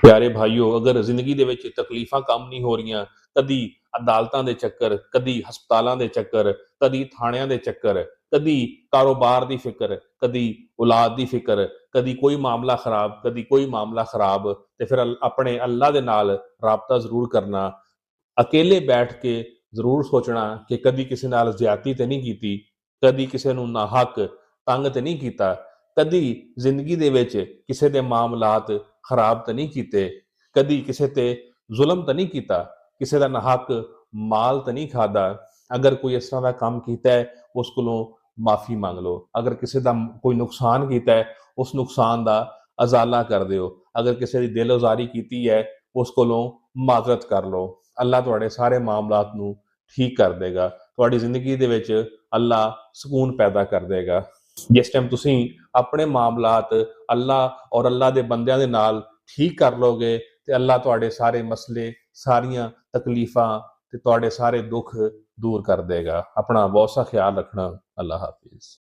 ਪਿਆਰੇ ਭਾਈਓ, ਅਗਰ ਜ਼ਿੰਦਗੀ ਦੇ ਵਿੱਚ ਤਕਲੀਫਾਂ ਕੰਮ ਨਹੀਂ ਹੋ ਰਹੀਆਂ, ਕਦੀ ਅਦਾਲਤਾਂ ਦੇ ਚੱਕਰ, ਕਦੀ ਹਸਪਤਾਲਾਂ ਦੇ ਚੱਕਰ, ਕਦੀ ਥਾਣਿਆਂ ਦੇ ਚੱਕਰ, ਕਦੀ ਕਾਰੋਬਾਰ ਦੀ ਫਿਕਰ, ਕਦੀ ਔਲਾਦ ਦੀ ਫਿਕਰ, ਕਦੀ ਕੋਈ ਮਾਮਲਾ ਖਰਾਬ, ਕਦੀ ਕੋਈ ਮਾਮਲਾ ਖਰਾਬ, ਤੇ ਫਿਰ ਆਪਣੇ ਅੱਲਾ ਦੇ ਨਾਲ ਰਾਬਤਾ ਜ਼ਰੂਰ ਕਰਨਾ। ਅਕੇਲੇ ਬੈਠ ਕੇ ਜ਼ਰੂਰ ਸੋਚਣਾ ਕਿ ਕਦੀ ਕਿਸੇ ਨਾਲ ਜ਼ਿਆਦਤੀ ਤੇ ਨਹੀਂ ਕੀਤੀ, ਕਦੀ ਕਿਸੇ ਨੂੰ ਨਾਹਕ ਤੰਗ ਤੇ ਨਹੀਂ ਕੀਤਾ, ਕਦੀ ਜ਼ਿੰਦਗੀ ਦੇ ਵਿੱਚ ਕਿਸੇ ਦੇ ਮਾਮਲਾਤ ਖਰਾਬ ਤਾਂ ਨਹੀਂ ਕੀਤੇ, ਕਦੀ ਕਿਸੇ ਤੇ ਜ਼ੁਲਮ ਤਾਂ ਨਹੀਂ ਕੀਤਾ, ਕਿਸੇ ਦਾ ਨਾਹਕ ਮਾਲ ਤਾਂ ਨਹੀਂ ਖਾਦਾ। ਅਗਰ ਕੋਈ ਇਸ ਤਰ੍ਹਾਂ ਦਾ ਕੰਮ ਕੀਤਾ ਹੈ, ਉਸ ਕੋਲੋਂ ਮਾਫੀ ਮੰਗ ਲਓ। ਅਗਰ ਕਿਸੇ ਦਾ ਕੋਈ ਨੁਕਸਾਨ ਕੀਤਾ ਹੈ, ਉਸ ਨੁਕਸਾਨ ਦਾ ਅਜ਼ਾਲਾ ਕਰ ਦਿਓ। ਅਗਰ ਕਿਸੇ ਦੀ ਦਿਲ ਉਜ਼ਾਰੀ ਕੀਤੀ ਹੈ, ਉਸ ਕੋਲੋਂ ਮਾਜ਼ਰਤ ਕਰ ਲਓ। ਅੱਲਾ ਤੁਹਾਡੇ ਸਾਰੇ ਮਾਮਲਾਤ ਨੂੰ ਠੀਕ ਕਰ ਦੇਗਾ। ਤੁਹਾਡੀ ਜ਼ਿੰਦਗੀ ਦੇ ਵਿੱਚ ਅੱਲਾ ਸਕੂਨ ਪੈਦਾ ਕਰ ਦੇਗਾ। ਜਿਸ ਟਾਈਮ ਤੁਸੀਂ ਆਪਣੇ ਮਾਮਲਾਤ ਅੱਲਾ ਔਰ ਅੱਲਾ ਦੇ ਬੰਦਿਆਂ ਦੇ ਨਾਲ ਠੀਕ ਕਰ ਲਓਗੇ, ਤੇ ਅੱਲਾ ਤੁਹਾਡੇ ਸਾਰੇ ਮਸਲੇ, ਸਾਰੀਆਂ ਤਕਲੀਫਾਂ ਤੇ ਤੁਹਾਡੇ ਸਾਰੇ ਦੁੱਖ ਦੂਰ ਕਰ ਦੇਗਾ। ਆਪਣਾ ਬਹੁਤ ਸਾ ਖਿਆਲ ਰੱਖਣਾ। ਅੱਲਾ ਹਾਫਿਜ਼।